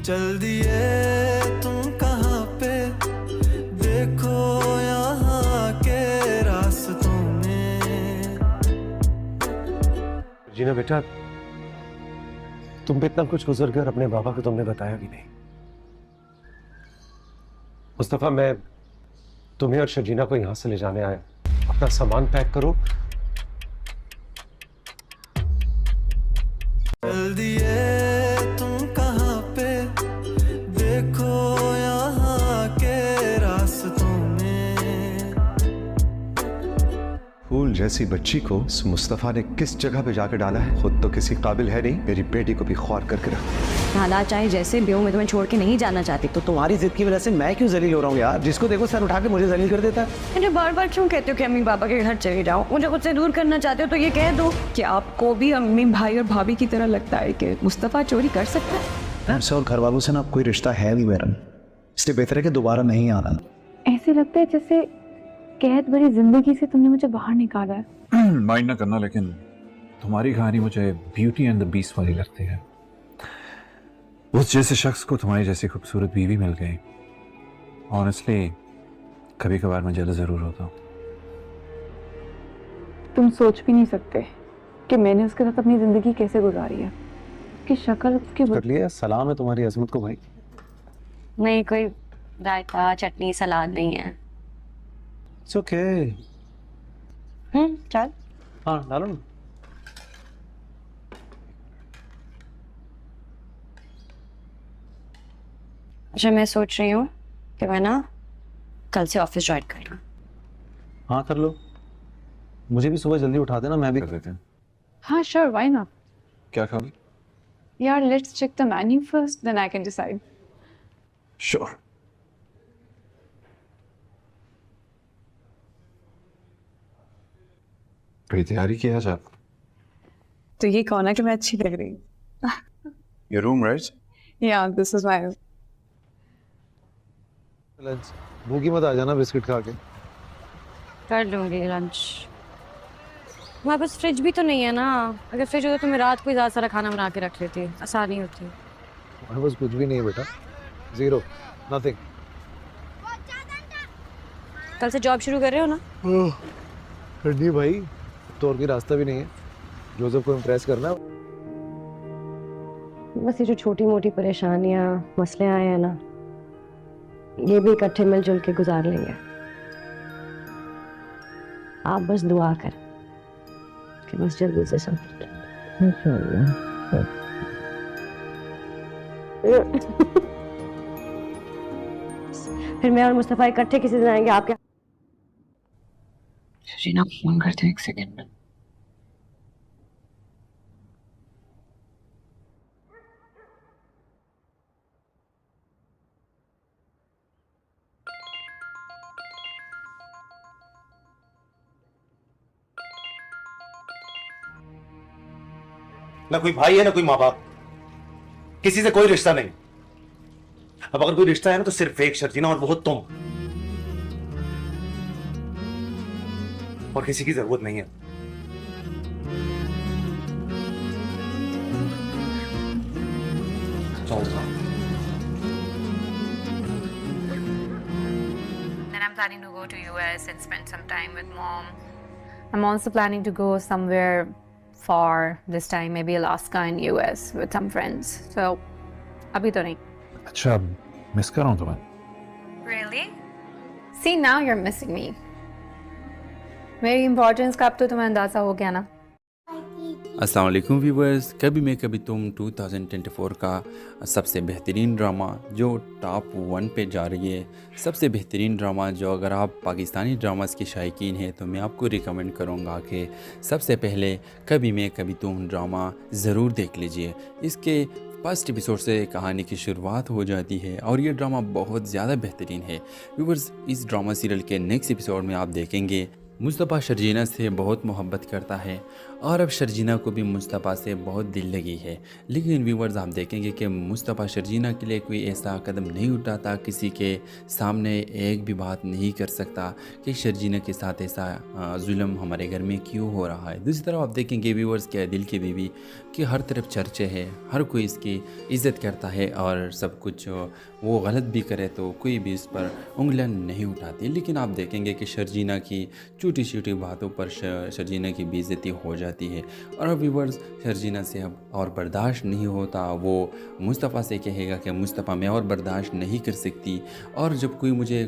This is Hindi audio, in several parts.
चल दिए तुम कहाँ पे, देखो यहाँ के रास्तों में। जीना बेटा, तुम पे इतना कुछ गुजर गया और अपने बाबा को तुमने बताया भी नहीं। मुस्तफा, मैं तुम्हें और शर्जीना को यहां से ले जाने आया। अपना सामान पैक करो। चल दिए तुम कहाँ पे, देखो यहाँ के रास्तों में। फूल जैसी बच्ची को उस मुस्तफा ने किस जगह पे जाकर डाला है, खुद तो किसी काबिल है नहीं, मेरी बेटी को भी ख्वार करके रखा। हालात चाहे जैसे भी हो, मैं तुम्हें छोड़ के नहीं जाना चाहती। तो तुम्हारी जिद की वजह से मैं क्यों जलील हो रहा हूँ यार? जिसको देखो सर उठा के मुझे जलील कर देता है। मुझे बार बार क्यों कहते हो कि अम्मी पापा के घर चले जाओ? मुझे खुद से दूर करना चाहते हो तो ये कह दो कि आपको भी अम्मी भाई और भाभी की तरह लगता है कि मुस्तफा चोरी कर सकता है। हमसे और घर वालों से ना कोई रिश्ता है भी मेरा, इसलिए बेहतर है कि दोबारा नहीं आना। ऐसे लगता है जैसे कैद भरी जिंदगी से तुमने मुझे बाहर निकाला है। माइंड ना करना, लेकिन तुम्हारी कहानी मुझे ब्यूटी एंड द बीस्ट वाली लगती है। उस जैसे शख्स को तुम्हारी जैसी खूबसूरत बीवी मिल गई। ऑनेस्टली कभी कभार मैं जेलस जरूर होता हूँ। तुम सोच भी नहीं सकते कि मैंने उसके साथ अपनी जिंदगी कैसे गुजारी है। उसकी शक्ल, उसकी कर लिया। सलाम है तुम्हारी अजमत को भाई। नहीं, कोई रायता चटनी सलाद नहीं है। It's okay. चल। हाँ डालो ना। अच्छा, मैं सोच रही हूँ कि मैं ना कल से ऑफिस ज्वाइन कर लूँ। हाँ कर लो। मुझे भी सुबह जल्दी उठा देना, मैं भी कर देते हैं। हाँ श्योर, व्हाई नॉट। क्या खाओगे? यार let's check the menu first, then I can decide. Sure. कोई तैयारी किया आज आप? तो ये कौन है कि मैं अच्छी लग रही हूँ? Your room right? या दिस इज माय। लंच भूखी मत आ जाना बिस्किट खा के। कर लूँगी लंच। हमारे पास फ्रिज भी तो नहीं है ना। अगर फ्रिज होता तो मैं रात को ही ज़्यादा सारा खाना बना के रख लेती, आसानी होती। हमारे पास कुछ भी नहीं है बेटा। Zero, nothing. कल से जॉब शुरू कर रहे हो ना? नहीं भाई, तो और कोई रास्ता भी नहीं है। जोसेफ को इम्प्रेस करना। बस ये जो छोटी मोटी परेशानियाँ मसले आए हैं ना, ये भी इकट्ठे मिलजुल के गुजार लेंगे। आप बस दुआ कर कि बस जल्दी से सब फिर मैं और मुस्तफा इकट्ठे किसी दिन आएंगे आपके। शरीना फोन करते हैं, एक सेकंड में। ना कोई भाई है ना कोई माँ बाप, किसी से कोई रिश्ता नहीं। अब अगर कोई रिश्ता है ना तो सिर्फ एक शर्जीना, और वो तुम। और किसी की जरूरत नहीं है। Then I'm planning to go to US and spend some time with mom. I'm also planning to go somewhere far this time, maybe Alaska and US with some friends. So, अभी तो नहीं. अच्छा, मिस कर रहा हूँ तुम्हें। Really? See, now you're missing me. मेरी इम्पोर्टेंस का अब तो तुम्हें अंदाज़ा हो गया ना? अस्सलाम वालेकुम व्यूवर्स। कभी मैं कभी तुम 2024 का सबसे बेहतरीन ड्रामा जो टॉप 1 पे जा रही है, सबसे बेहतरीन ड्रामा जो अगर आप पाकिस्तानी ड्रामास के शायकीन हैं तो मैं आपको रिकमेंड करूँगा कि सबसे पहले कभी मैं कभी तुम ड्रामा ज़रूर देख लीजिए। इसके फर्स्ट एपिसोड से कहानी की शुरुआत हो जाती है और ये ड्रामा बहुत ज़्यादा बेहतरीन है। व्यूवर्स, इस ड्रामा सीरियल के नेक्स्ट एपिसोड में आप देखेंगे मुस्तफ़ा शर्जीना से बहुत मोहब्बत करता है और अब शर्जीना को भी मुस्तफ़ा से बहुत दिल लगी है। लेकिन व्यूवर्स आप देखेंगे कि मुस्तफ़ा शर्जीना के लिए कोई ऐसा कदम नहीं उठाता, किसी के सामने एक भी बात नहीं कर सकता कि शर्जीना के साथ ऐसा जुल्म हमारे घर में क्यों हो रहा है। दूसरी तरफ आप देखेंगे व्यूवर्स के दिल की बीवी कि हर तरफ चर्चे हैं, हर कोई इसकी इज़्ज़त करता है और सब कुछ वो गलत भी करे तो कोई भी इस पर उंगलियां नहीं उठाती। लेकिन आप देखेंगे कि शर्जीना की छोटी छोटी बातों पर शर्जीना की बेइज्जती हो जाती है और अब व्यूवर्स शर्जीना से अब और बर्दाश्त नहीं होता। वो मुस्तफ़ा से कहेगा कि मुस्तफ़ा मैं और बर्दाश्त नहीं कर सकती और जब कोई मुझे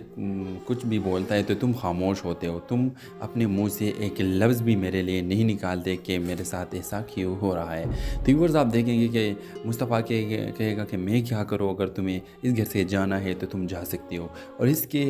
कुछ भी बोलता है तो तुम खामोश होते हो, तुम अपने मुंह से एक लफ्ज़ भी मेरे लिए नहीं निकालते कि मेरे साथ ऐसा क्यों हो रहा है। तो व्यूवर्स आप देखेंगे कि मुस्तफ़ा कहेगा कि मैं क्या करूँ, अगर तुम्हें इस घर से जाना है तो तुम जा सकती हो। और इसके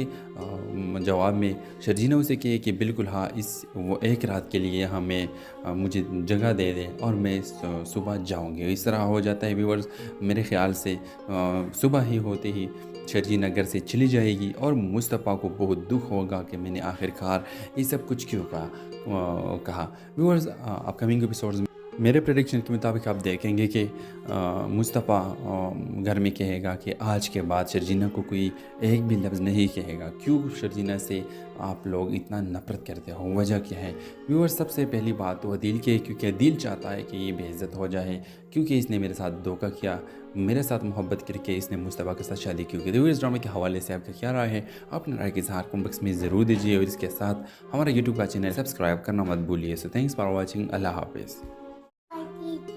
जवाब में शर्जीना उसे कहे कि बिल्कुल हाँ, इस वो एक रात के लिए हमें मुझे जगह दे दें और मैं सुबह जाऊंगी। इस तरह हो जाता है व्यूवर्स। मेरे ख्याल से सुबह ही होते ही शर्जीना घर से चली जाएगी और मुस्तफ़ा को बहुत दुख होगा कि मैंने आखिरकार ये सब कुछ क्यों कहा। व्यूवर्स अपकमिंग एपिसोड्स में मेरे प्रेडिक्शन के मुताबिक आप देखेंगे कि मुस्तफ़ा घर में कहेगा कि आज के बाद शर्जीना को कोई एक भी लफ्ज़ नहीं कहेगा। क्यों शर्जीना से आप लोग इतना नफरत करते हो, वजह क्या है? व्यूअर्स सबसे पहली बात तो दिल की है, क्योंकि दिल चाहता है कि ये बेइज्जत हो जाए, क्योंकि इसने मेरे साथ धोखा किया, मेरे साथ मोहब्बत करके इसने मुस्तफ़ा के साथ शादी क्यों की। तो इस ड्रामे के हवाले से आपका क्या राय है? अपने राय के इज़हार कमेंट बॉक्स में ज़रूर दीजिए और इसके साथ हमारा यूट्यूब का चैनल सब्सक्राइब करना मत भूलिए। So thanks for watching. अल्लाह हाफिज़।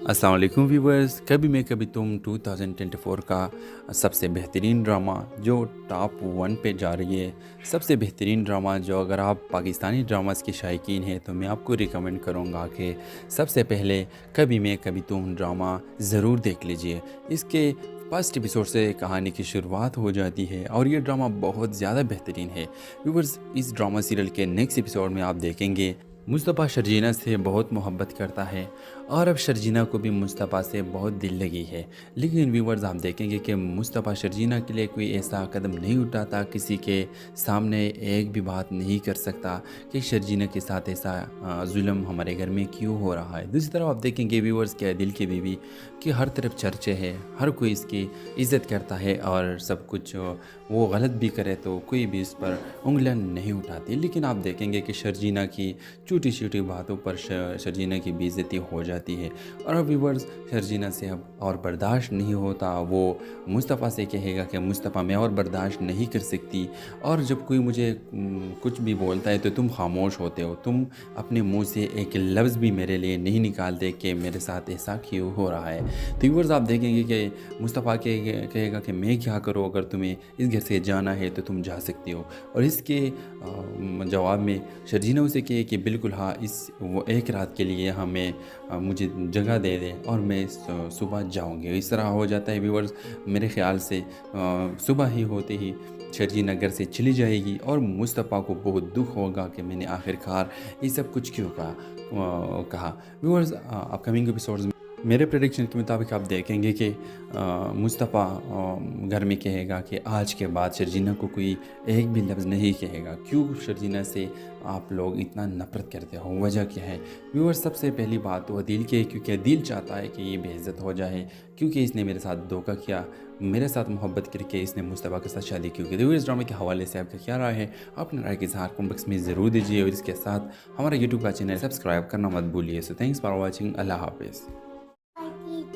अस्सलाम वालेकुम व्यूवर्स, कभी मैं कभी तुम 2024 का सबसे बेहतरीन ड्रामा जो टॉप 1 पे जा रही है, सबसे बेहतरीन ड्रामा जो अगर आप पाकिस्तानी ड्रामास के शायकीन हैं तो मैं आपको रिकमेंड करूँगा कि सबसे पहले कभी मैं कभी तुम ड्रामा ज़रूर देख लीजिए। इसके फर्स्ट एपिसोड से कहानी की शुरुआत हो जाती है और ये ड्रामा बहुत ज़्यादा बेहतरीन है। व्यूवर्स इस ड्रामा सीरियल के नेक्स्ट एपिसोड में आप देखेंगे मुस्तफ़ा शर्जीना से बहुत मोहब्बत करता है और अब शर्जीना को भी मुस्तफ़ा से बहुत दिल लगी है। लेकिन व्यूवर्स आप देखेंगे कि मुस्तफ़ा शर्जीना के लिए कोई ऐसा कदम नहीं उठाता, किसी के सामने एक भी बात नहीं कर सकता कि शर्जीना के साथ ऐसा जुल्म हमारे घर में क्यों हो रहा है। दूसरी तरफ आप देखेंगे व्यूवर्स के दिल की बीवी कि हर तरफ चर्चे है, हर कोई इसकी इज़्ज़त करता है और सब कुछ वो गलत भी करे तो कोई भी इस पर उंगलियां नहीं उठाती। लेकिन आप देखेंगे कि शर्जीना की छोटी छोटी बातों पर शर्जीना की बेइज्जती हो जाती है और अब व्यूवर्स शर्जीना से अब और बर्दाश्त नहीं होता। वो मुस्तफ़ा से कहेगा कि मुस्तफ़ा मैं और बर्दाश्त नहीं कर सकती और जब कोई मुझे कुछ भी बोलता है तो तुम खामोश होते हो, तुम अपने मुंह से एक लफ्ज़ भी मेरे लिए नहीं निकालते कि मेरे साथ ऐसा क्यों हो रहा है। तो व्यूवर्स आप देखेंगे कि मुस्तफ़ा कहेगा कि मैं क्या करूँ, अगर तुम्हें इस घर से जाना है तो तुम जा सकती हो। और इसके जवाब में शर्जीना उसे कहे कि बिल्कुल हाँ, इस वो एक रात के लिए हमें मुझे जगह दे दें और मैं सुबह जाऊंगी। इस तरह हो जाता है व्यूवर्स। मेरे ख्याल से सुबह ही होते ही शर्जीना घर से चली जाएगी और मुस्तफ़ा को बहुत दुख होगा कि मैंने आखिरकार ये सब कुछ क्यों कहा। व्यूवर्स अपकमिंग एपिसोड्स में मेरे प्रेडिक्शन के मुताबिक आप देखेंगे कि मुस्तफ़ा घर में कहेगा कि आज के बाद शर्जीना को कोई एक भी लफ्ज़ नहीं कहेगा। क्यों शर्जीना से आप लोग इतना नफरत करते हो, वजह क्या है? व्यूअर्स सबसे पहली बात तो दिल की है, क्योंकि दिल चाहता है कि ये बेइज्जत हो जाए, क्योंकि इसने मेरे साथ धोखा किया, मेरे साथ मोहब्बत करके इसने मुस्तफ़ा के साथ शादी क्यों की। तो इस ड्रामे के हवाले से आपका क्या राय है? अपने राय के इज़हार कमेंट बॉक्स में ज़रूर दीजिए और इसके साथ हमारा यूट्यूब का चैनल सब्सक्राइब करना मत भूलिए। So thanks for watching. अल्लाह हाफिज़।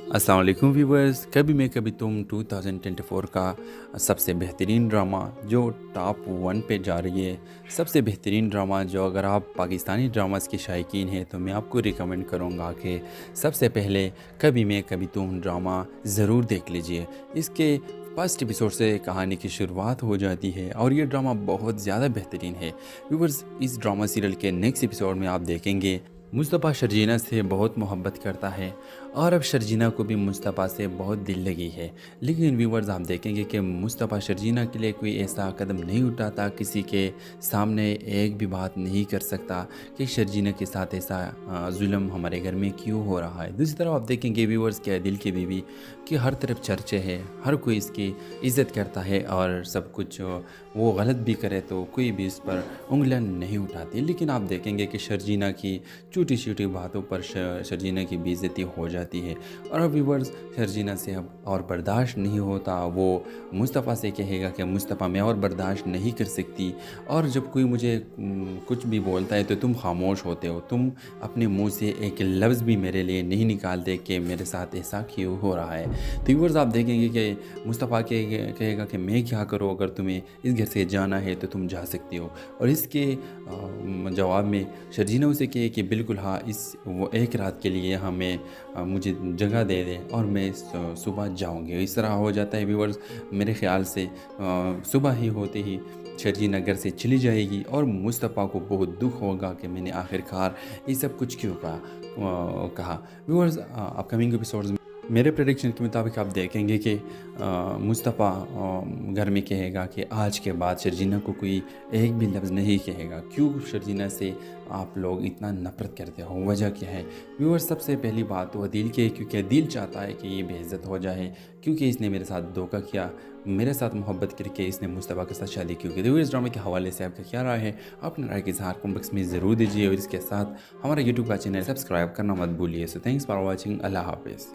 अस्सलाम वालेकुम व्यूवर्स, कभी मैं कभी तुम 2024 का सबसे बेहतरीन ड्रामा जो टॉप 1 पे जा रही है, सबसे बेहतरीन ड्रामा जो अगर आप पाकिस्तानी ड्रामास के शायकीन हैं तो मैं आपको रिकमेंड करूँगा कि सबसे पहले कभी मैं कभी तुम ड्रामा ज़रूर देख लीजिए। इसके फर्स्ट एपिसोड से कहानी की शुरुआत हो जाती है और ये ड्रामा बहुत ज़्यादा बेहतरीन है। व्यूवर्स इस ड्रामा सीरियल के नेक्स्ट एपिसोड में आप देखेंगे मुस्तफ़ा शर्जीना से बहुत मोहब्बत करता है और अब शर्जीना को भी मुस्तफ़ा से बहुत दिल लगी है। लेकिन व्यूवर्स आप देखेंगे कि मुस्तफ़ा शर्जीना के लिए कोई ऐसा कदम नहीं उठाता, किसी के सामने एक भी बात नहीं कर सकता कि शर्जीना के साथ ऐसा जुल्म हमारे घर में क्यों हो रहा है। दूसरी तरफ आप देखेंगे व्यूवर्स क्या दिल की बीवी कि हर तरफ चर्चे हैं, हर कोई इसकी इज़्ज़त करता है और सब कुछ वो गलत भी करे तो कोई भी इस पर उंगलियां नहीं उठाती। लेकिन आप देखेंगे कि शर्जीना की छोटी छोटी बातों पर शर्जीना की बेइज्जती हो जाती है और अब व्यूवर्स शर्जीना से अब और बर्दाश्त नहीं होता। वो मुस्तफ़ा से कहेगा कि मुस्तफ़ा मैं और बर्दाश्त नहीं कर सकती और जब कोई मुझे कुछ भी बोलता है तो तुम खामोश होते हो, तुम अपने मुंह से एक लफ्ज़ भी मेरे लिए नहीं निकालते कि मेरे साथ ऐसा क्यों हो रहा है। तो व्यूवर्स आप देखेंगे कि मुस्तफ़ा कहेगा कि मैं क्या करूँ, अगर तुम्हें इस घर से जाना है तो तुम जा सकती हो। और इसके जवाब में शर्जीना उसे कहे कि बिल्कुल हाँ, इस वो एक रात के लिए हमें मुझे जगह दे दे और मैं सुबह जाऊंगी। इस तरह हो जाता है व्यूवर्स। मेरे ख्याल से सुबह ही होते ही शर्जीना घर से चली जाएगी और मुस्तफ़ा को बहुत दुख होगा कि मैंने आखिरकार ये सब कुछ क्यों कहा। व्यूवर्स अपकमिंग एपिसोड्स में मेरे प्रेडिक्शन के मुताबिक आप देखेंगे कि मुस्तफ़ा घर में कहेगा कि आज के बाद शर्जीना को कोई एक भी लफ्ज़ नहीं कहेगा। क्यों शर्जीना से आप लोग इतना नफरत करते हो, वजह क्या है? व्यूअर्स सबसे पहली बात तो दिल की है, क्योंकि दिल चाहता है कि ये बेइज्जत हो जाए, क्योंकि इसने मेरे साथ धोखा किया, मेरे साथ मोहब्बत करके इसने मुस्तफ़ा के साथ शादी क्यों की। तो इस ड्रामे के हवाले से आपका क्या राय है? अपने राय के इज़हार कमेंट बॉक्स में ज़रूर दीजिए और इसके साथ हमारा यूट्यूब का चैनल सब्सक्राइब करना मत भूलिए। So thanks for watching. अल्लाह हाफिज़।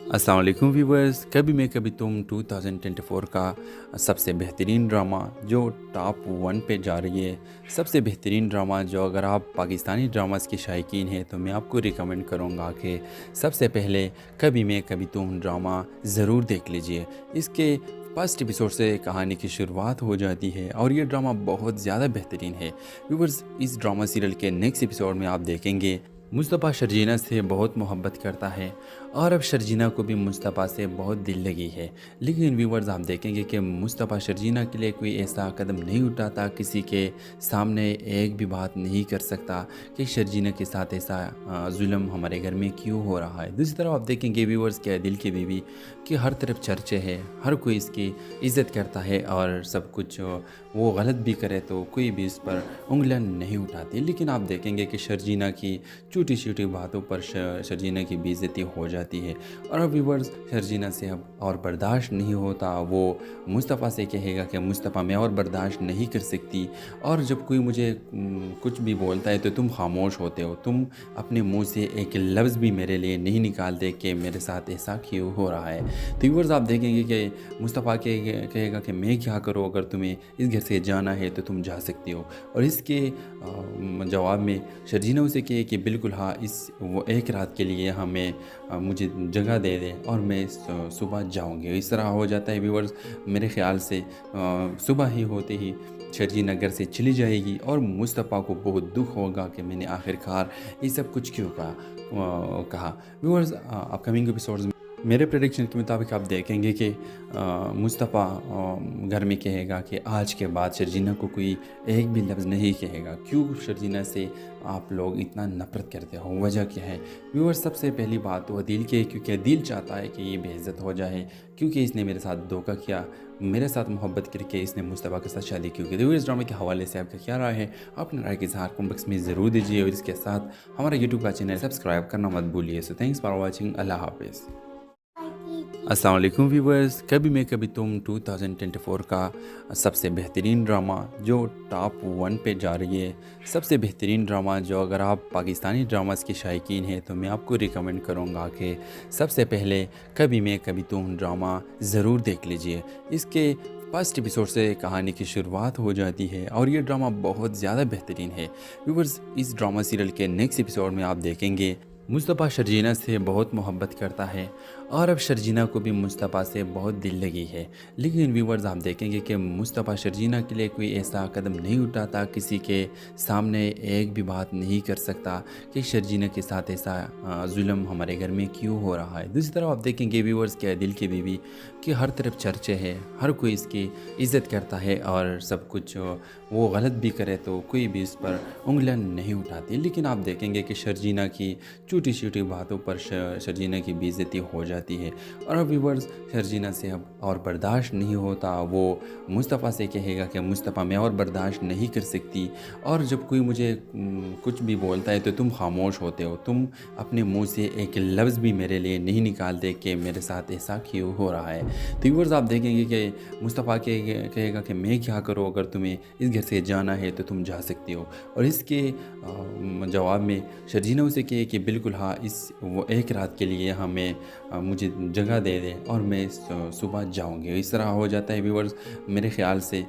अस्सलाम वालेकुम व्यूवर्स, कभी मैं कभी तुम 2024 का सबसे बेहतरीन ड्रामा जो टॉप 1 पे जा रही है, सबसे बेहतरीन ड्रामा जो अगर आप पाकिस्तानी ड्रामास के शायकीन हैं तो मैं आपको रिकमेंड करूँगा कि सबसे पहले कभी मैं कभी तुम ड्रामा ज़रूर देख लीजिए। इसके फर्स्ट एपिसोड से कहानी की शुरुआत हो जाती है और ये ड्रामा बहुत ज़्यादा बेहतरीन है। व्यूवर्स इस ड्रामा सीरियल के नेक्स्ट एपिसोड में आप देखेंगे मुस्तफ़ा शर्जीना से बहुत मोहब्बत करता है और अब शर्जीना को भी मुस्तफ़ा से बहुत दिल लगी है। लेकिन व्यूवर्स आप देखेंगे कि मुस्तफ़ा शर्जीना के लिए कोई ऐसा कदम नहीं उठाता, किसी के सामने एक भी बात नहीं कर सकता कि शर्जीना के साथ ऐसा जुल्म हमारे घर में क्यों हो रहा है। दूसरी तरफ आप देखेंगे व्यूवर्स क्या दिल की बीवी कि हर तरफ चर्चे है, हर कोई इसकी इज़्ज़त करता है और सब कुछ वो गलत भी करे तो कोई भी इस पर उंगलियां नहीं उठाती। लेकिन आप देखेंगे कि शर्जीना की छोटी छोटी बातों पर शर्जीना की बेइज्जती हो जाती है और अब व्यूवर्स शर्जीना से अब और बर्दाश्त नहीं होता। वो मुस्तफ़ा से कहेगा कि मुस्तफ़ा मैं और बर्दाश्त नहीं कर सकती और जब कोई मुझे कुछ भी बोलता है तो तुम खामोश होते हो, तुम अपने मुंह से एक लफ्ज़ भी मेरे लिए नहीं निकालते कि मेरे साथ ऐसा क्यों हो रहा है। तो व्यूवर्स आप देखेंगे कि मुस्तफ़ा कहेगा कि मैं क्या करूँ, अगर तुम्हें इस घर से जाना है तो तुम जा सकती हो। और इसके जवाब में शर्जीना उसे कहे कि बिल्कुल हाँ, इस वो एक रात के लिए हमें मुझे जगह दे दे और मैं सुबह जाऊंगी। इस तरह हो जाता है व्यूवर्स। मेरे ख्याल से सुबह ही होते ही शर्जीना घर से चली जाएगी और मुस्तफ़ा को बहुत दुख होगा कि मैंने आखिरकार ये सब कुछ क्यों कहा। व्यूवर्स अपकमिंग एपिसोड्स में मेरे प्रेडिक्शन के मुताबिक आप देखेंगे कि मुस्तफ़ा घर में कहेगा कि आज के बाद शर्जीना को कोई एक भी लफ्ज़ नहीं कहेगा। क्यों शर्जीना से आप लोग इतना नफरत करते हो, वजह क्या है? व्यूअर्स सबसे पहली बात तो दिल की है, क्योंकि दिल चाहता है कि ये बेइज्जत हो जाए, क्योंकि इसने मेरे साथ धोखा किया, मेरे साथ मोहब्बत करके इसने मुस्तफ़ा के साथ शादी क्यों की। तो इस ड्रामे के हवाले से आपका क्या राय है? अपने राय के इज़हार कमेंट बॉक्स में ज़रूर दीजिए और इसके साथ हमारा यूट्यूब का चैनल सब्सक्राइब करना मत भूलिए। So thanks for watching. अल्लाह हाफिज़। अस्सलाम वालेकुम व्यूवर्स, कभी मैं कभी तुम 2024 का सबसे बेहतरीन ड्रामा जो टॉप 1 पे जा रही है, सबसे बेहतरीन ड्रामा जो अगर आप पाकिस्तानी ड्रामास के शायकीन हैं तो मैं आपको रिकमेंड करूँगा कि सबसे पहले कभी मैं कभी तुम ड्रामा ज़रूर देख लीजिए। इसके फर्स्ट एपिसोड से कहानी की शुरुआत हो जाती है और ये ड्रामा बहुत ज़्यादा बेहतरीन है। व्यूवर्स इस ड्रामा सीरियल के नेक्स्ट एपिसोड में आप देखेंगे मुस्तफ़ा शर्जीना से बहुत मोहब्बत करता है और अब शर्जीना को भी मुस्तफ़ा से बहुत दिल लगी है। लेकिन व्यूवर्स आप देखेंगे कि मुस्तफ़ा शर्जीना के लिए कोई ऐसा कदम नहीं उठाता, किसी के सामने एक भी बात नहीं कर सकता कि शर्जीना के साथ ऐसा जुल्म हमारे घर में क्यों हो रहा है। दूसरी तरफ आप देखेंगे व्यूवर्स क्या दिल की बीवी कि हर तरफ चर्चे है, हर कोई इसकी इज़्ज़त करता है और सब कुछ वो गलत भी करे तो कोई भी इस पर उंगलियां नहीं उठाती। लेकिन आप देखेंगे कि शर्जीना की छोटी छोटी बातों पर शर्जीना की बेइज्जती हो जाती है। और अब व्यूवर्स शर्जीना से अब और बर्दाश्त नहीं होता, वो मुस्तफ़ा से कहेगा कि मुस्तफ़ा मैं और बर्दाश्त नहीं कर सकती, और जब कोई मुझे कुछ भी बोलता है तो तुम खामोश होते हो, तुम अपने मुंह से एक लफ्ज़ भी मेरे लिए नहीं निकालते कि मेरे साथ ऐसा क्यों हो रहा है। तो व्यूवर्स आप देखेंगे कि मुस्तफ़ा कहेगा कि मैं क्या करूँ, अगर तुम्हें इस घर से जाना है तो तुम जा सकती हो। और इसके जवाब में शर्जीना उसे कहे कि बिल्कुल हाँ, इस वो एक रात के लिए हमें मुझे जगह दे दें और मैं सुबह जाऊंगी। इस तरह हो जाता है व्यूवर्स, मेरे ख्याल से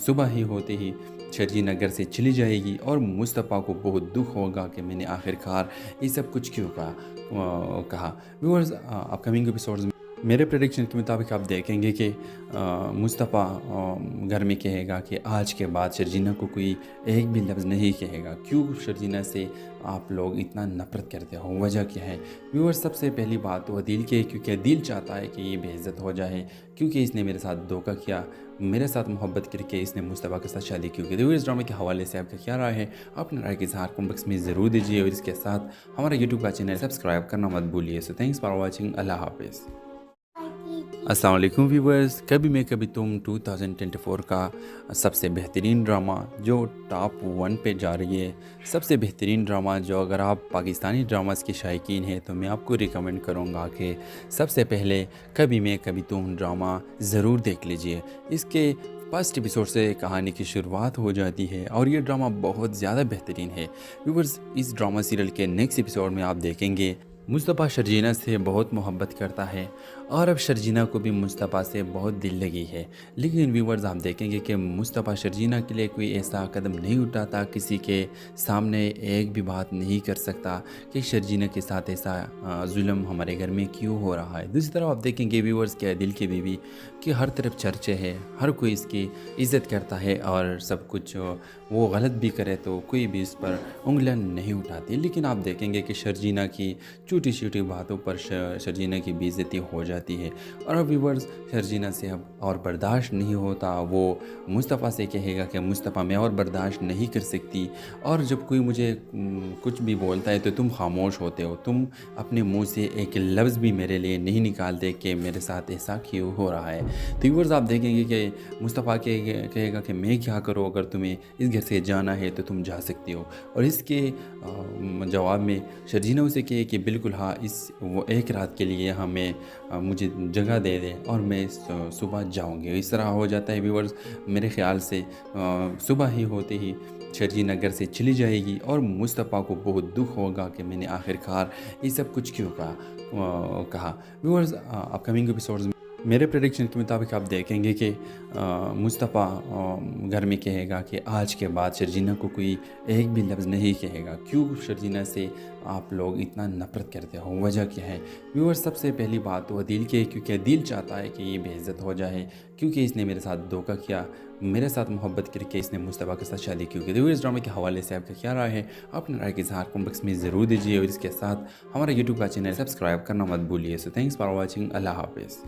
सुबह ही होते ही शर्जीना घर से चली जाएगी और मुस्तफ़ा को बहुत दुख होगा कि मैंने आखिरकार ये सब कुछ क्यों कहा। व्यूवर्स अपकमिंग एपिसोड्स में मेरे प्रेडिक्शन के मुताबिक आप देखेंगे कि मुस्तफ़ा घर में कहेगा कि आज के बाद शर्जीना को कोई एक भी लफ्ज़ नहीं कहेगा। क्यों शर्जीना से आप लोग इतना नफ़रत करते हो, वजह क्या है? व्यूअर्स सबसे पहली बात तो दिल की है, क्योंकि दिल चाहता है कि ये बेइज्जत हो जाए, क्योंकि इसने मेरे साथ धोखा किया, मेरे साथ मोहब्बत करके इसने मुस्तफ़ा के साथ शादी क्यों की। तो इस ड्रामे के हवाले से आपका क्या राय है, अपने राय के इज़हार कमेंट बॉक्स में ज़रूर दीजिए और इसके साथ हमारा यूट्यूब का चैनल सब्सक्राइब करना मत भूलिए। सो थैंक्स फॉर वॉचिंग, अल्लाह हाफिज़। अस्सलाम वालेकुम व्यूवर्स, कभी मैं कभी तुम 2024 का सबसे बेहतरीन ड्रामा जो टॉप 1 पे जा रही है, सबसे बेहतरीन ड्रामा जो अगर आप पाकिस्तानी ड्रामास के शायकीन हैं तो मैं आपको रिकमेंड करूँगा कि सबसे पहले कभी मैं कभी तुम ड्रामा ज़रूर देख लीजिए। इसके फर्स्ट एपिसोड से कहानी की शुरुआत हो जाती है और ये ड्रामा बहुत ज़्यादा बेहतरीन है। व्यूवर्स इस ड्रामा सीरियल के नेक्स्ट एपिसोड में आप देखेंगे मुस्तफ़ा शर्जीना से बहुत मोहब्बत करता है और अब शर्जीना को भी मुस्तफ़ा से बहुत दिल लगी है। लेकिन व्यूवर्स आप देखेंगे कि मुस्तफ़ा शर्जीना के लिए कोई ऐसा कदम नहीं उठाता, किसी के सामने एक भी बात नहीं कर सकता कि शर्जीना के साथ ऐसा जुल्म हमारे घर में क्यों हो रहा है। दूसरी तरफ आप देखेंगे व्यूवर्स क्या दिल की बीवी कि हर तरफ चर्चे है, हर कोई इसकी इज़्ज़त करता है और सब कुछ वो गलत भी करे तो कोई भी इस पर उंगलियां नहीं उठाती। लेकिन आप देखेंगे कि शर्जीना की छोटी छोटी बातों पर शर्जीना की बेइज्जती हो जाती है और अब व्यूवर्स शर्जीना से अब और बर्दाश्त नहीं होता, वो मुस्तफ़ा से कहेगा कि मुस्तफ़ा मैं और बर्दाश्त नहीं कर सकती, और जब कोई मुझे कुछ भी बोलता है तो तुम खामोश होते हो, तुम अपने मुंह से एक लफ्ज़ भी मेरे लिए नहीं निकालते कि मेरे साथ ऐसा क्यों हो रहा है। तो व्यूवर्स आप देखेंगे कि मुस्तफ़ा कहेगा कि मैं क्या करूँ, अगर तुम्हें इस घर से जाना है तो तुम जा सकती हो। और इसके जवाब में शर्जीना उसे कहे कि बिल्कुल हाँ, इस वो एक रात के लिए हमें मुझे जगह दे दें और मैं सुबह जाऊंगी। इस तरह हो जाता है व्यूवर्स, मेरे ख्याल से सुबह ही होते ही शर्जीना घर से चली जाएगी और मुस्तफ़ा को बहुत दुख होगा कि मैंने आखिरकार ये सब कुछ क्यों कहा। व्यूवर्स अपकमिंग एपिसोड्स में मेरे प्रेडिक्शन के मुताबिक आप देखेंगे कि मुस्तफ़ा घर में कहेगा कि आज के बाद शर्जीना को कोई एक भी लफ्ज़ नहीं कहेगा। क्यों शर्जीना से आप लोग इतना नफ़रत करते हो, वजह क्या है? व्यूअर्स सबसे पहली बात तो दिल की है, क्योंकि दिल चाहता है कि ये बेइज्जत हो जाए, क्योंकि इसने मेरे साथ धोखा किया, मेरे साथ मोहब्बत करके इसने मुस्तफ़ा के साथ शादी क्यों की। तो इस ड्रामे के हवाले से आपका क्या राय है, अपने राय के इज़हार कमेंट बॉक्स में ज़रूर दीजिए और इसके साथ हमारा यूट्यूब का चैनल सब्सक्राइब करना मत भूलिए। सो थैंक्स फॉर वॉचिंग, अल्लाह हाफिज़।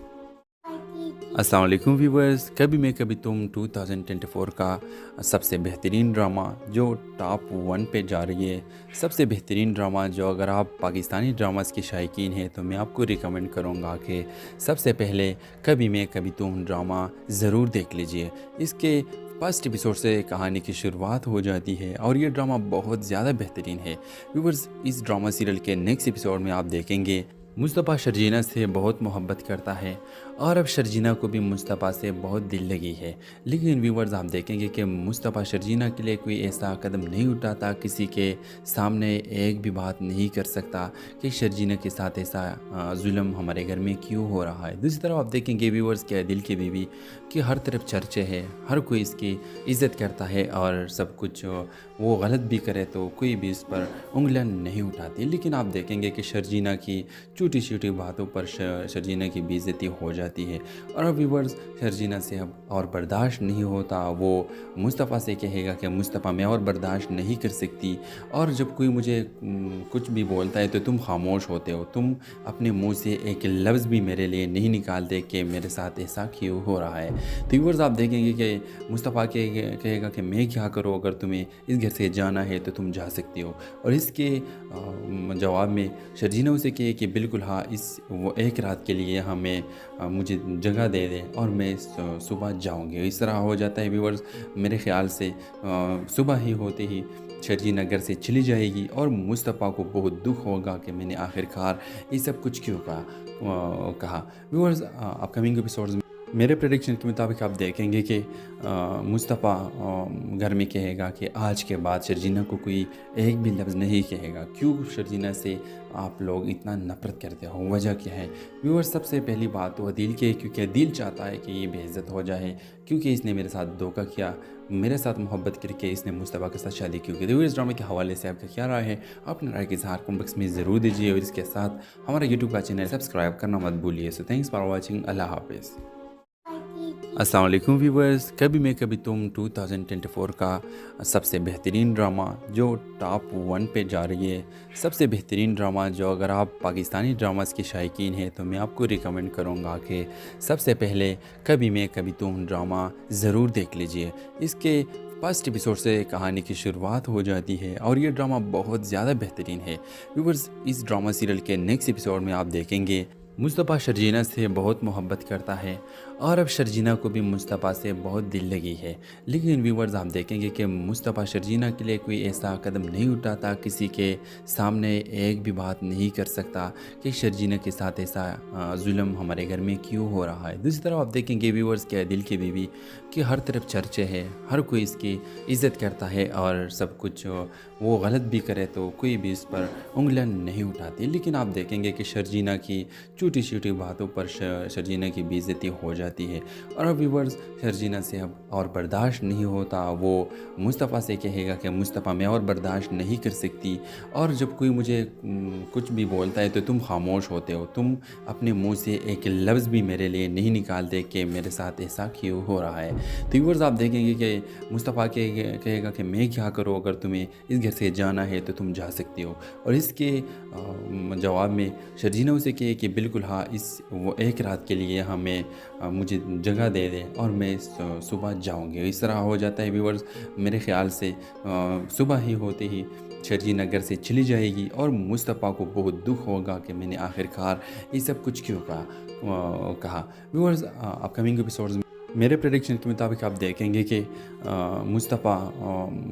अस्सलाम वालेकुम व्यूवर्स, कभी मैं कभी तुम 2024 का सबसे बेहतरीन ड्रामा जो टॉप 1 पे जा रही है, सबसे बेहतरीन ड्रामा जो अगर आप पाकिस्तानी ड्रामास के शायकीन हैं तो मैं आपको रिकमेंड करूँगा कि सबसे पहले कभी मैं कभी तुम ड्रामा ज़रूर देख लीजिए। इसके फर्स्ट एपिसोड से कहानी की शुरुआत हो जाती है और ये ड्रामा बहुत ज़्यादा बेहतरीन है। व्यूवर्स इस ड्रामा सीरियल के नेक्स्ट एपिसोड में आप देखेंगे मुस्तफ़ा शर्जीना से बहुत मोहब्बत करता है और अब शर्जीना को भी मुस्तफ़ा से बहुत दिल लगी है। लेकिन व्यूवर्स आप देखेंगे कि मुस्तफ़ा शर्जीना के लिए कोई ऐसा कदम नहीं उठाता, किसी के सामने एक भी बात नहीं कर सकता कि शर्जीना के साथ ऐसा जुल्म हमारे घर में क्यों हो रहा है। दूसरी तरफ आप देखेंगे व्यूवर्स क्या दिल की बीवी कि हर तरफ चर्चे है, हर कोई इसकी इज़्ज़त करता है और सब कुछ वो गलत भी करे तो कोई भी इस पर उंगलियां नहीं उठाती। लेकिन आप देखेंगे कि शर्जीना की छोटी छोटी बातों पर शर्जीना की बेइज्जती हो जाती जाती है। और अब व्यूवर्स शर्जीना से अब और बर्दाश्त नहीं होता, वो मुस्तफ़ा से कहेगा कि मुस्तफ़ा मैं और बर्दाश्त नहीं कर सकती, और जब कोई मुझे कुछ भी बोलता है तो तुम खामोश होते हो, तुम अपने मुंह से एक लफ्ज़ भी मेरे लिए नहीं निकालते कि मेरे साथ ऐसा क्यों हो रहा है। तो व्यूवर्स आप देखेंगे कि मुस्तफ़ा कहेगा कि मैं क्या करूँ, अगर तुम्हें इस घर से जाना है तो तुम जा सकती हो, और इसके जवाब में शर्जीना उसे कहे कि बिल्कुल हाँ, इस वो एक रात के लिए हमें मुझे जगह दे दें और मैं सुबह जाऊंगी। इस तरह हो जाता है व्यूवर्स, मेरे ख्याल से सुबह ही होते ही शर्जीना घर से चली जाएगी और मुस्तफ़ा को बहुत दुख होगा कि मैंने आखिरकार ये सब कुछ क्यों कहा। व्यूवर्स अपकमिंग एपिसोड्स में मेरे प्रेडिक्शन के मुताबिक आप देखेंगे कि मुस्तफ़ा घर में कहेगा कि आज के बाद शर्जीना को कोई एक भी लफ्ज़ नहीं कहेगा। क्यों शर्जीना से आप लोग इतना नफ़रत करते हो, वजह क्या है? व्यूअर्स सबसे पहली बात तो अदील की है, क्योंकि दिल चाहता है कि ये बेइज्जत हो जाए, क्योंकि इसने मेरे साथ धोखा किया, मेरे साथ मोहब्बत करके इसने मुस्तफ़ा के साथ शादी क्यों की। तो इस ड्रामे के हवाले से आपका क्या राय है, अपने राय के इज़हार कमेंट बॉक्स में ज़रूर दीजिए, और इसके साथ हमारा यूट्यूब का चैनल सब्सक्राइब करना मत भूलिए। सो थैंक्स फॉर वॉचिंग, अल्लाह हाफिज़। अस्सलाम वालेकुम व्यूवर्स, कभी मैं कभी तुम 2024 का सबसे बेहतरीन ड्रामा जो टॉप 1 पे जा रही है, सबसे बेहतरीन ड्रामा जो अगर आप पाकिस्तानी ड्रामास के शायकीन हैं तो मैं आपको रिकमेंड करूँगा कि सबसे पहले कभी मैं कभी तुम ड्रामा ज़रूर देख लीजिए। इसके फर्स्ट एपिसोड से कहानी की शुरुआत हो जाती है और ये ड्रामा बहुत ज़्यादा बेहतरीन है। व्यूवर्स इस ड्रामा सीरियल के नेक्स्ट एपिसोड में आप देखेंगे मुस्तफ़ा शर्जीना से बहुत मोहब्बत करता है और अब शर्जीना को भी मुस्तफ़ा से बहुत दिल लगी है। लेकिन व्यूवर्स आप देखेंगे कि मुस्तफ़ा शर्जीना के लिए कोई ऐसा कदम नहीं उठाता, किसी के सामने एक भी बात नहीं कर सकता कि शर्जीना के साथ ऐसा जुल्म हमारे घर में क्यों हो रहा है। दूसरी तरफ आप देखेंगे व्यूवर्स के दिल की बीवी कि हर तरफ चर्चे है, हर कोई इसकी इज़्ज़त करता है और सब कुछ वो गलत भी करे तो कोई भी इस पर उंगलियां नहीं उठाती। लेकिन आप देखेंगे कि शर्जीना की छोटी छोटी बातों पर शर्जीना की बेइज्जती हो जाती है और अब व्यूवर्स शर्जीना से अब और बर्दाश्त नहीं होता, वो मुस्तफ़ा से कहेगा कि मुस्तफ़ा मैं और बर्दाश्त नहीं कर सकती, और जब कोई मुझे कुछ भी बोलता है तो तुम खामोश होते हो, तुम अपने मुंह से एक लफ्ज़ भी मेरे लिए नहीं निकालते कि मेरे साथ ऐसा क्यों हो रहा है। तो व्यूवर्स आप देखेंगे कि मुस्तफ़ा कहेगा कि मैं क्या करूँ, अगर तुम्हें इस घर से जाना है तो तुम जा सकती हो, और इसके जवाब में शर्जीना उसे कहे कि बिल्कुल हाँ, इस वो एक रात के लिए हमें मुझे जगह दे दें और मैं सुबह जाऊंगी। इस तरह हो जाता है व्यूवर्स, मेरे ख्याल से सुबह ही होते ही शर्जीना घर से चली जाएगी और मुस्तफ़ा को बहुत दुख होगा कि मैंने आखिरकार ये सब कुछ क्यों कहा। व्यूवर्स अपकमिंग एपिसोड्स में मेरे प्रेडिक्शन के मुताबिक आप देखेंगे कि मुस्तफ़ा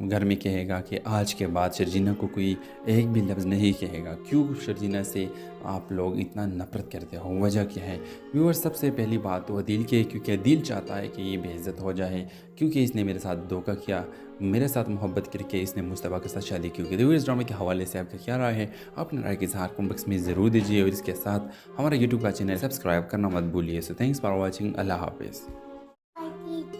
घर में कहेगा कि आज के बाद शर्जीना को कोई एक भी लफ्ज़ नहीं कहेगा। क्यों शर्जीना से आप लोग इतना नफ़रत करते हो, वजह क्या है? व्यूअर्स सबसे पहली बात तो अदील की है, क्योंकि दिल चाहता है कि ये बेइज्जत हो जाए, क्योंकि इसने मेरे साथ धोखा किया, मेरे साथ मोहब्बत करके इसने मुस्तफ़ा के साथ शादी क्यों की। तो इस ड्रामे के हवाले से आपका क्या राय है, अपने राय के इज़हार कमेंट बॉक्स में ज़रूर दीजिए, और इसके साथ हमारा यूट्यूब का चैनल सब्सक्राइब करना मत भूलिए। सो थैंक्स फॉर वॉचिंग, अल्लाह हाफिज़।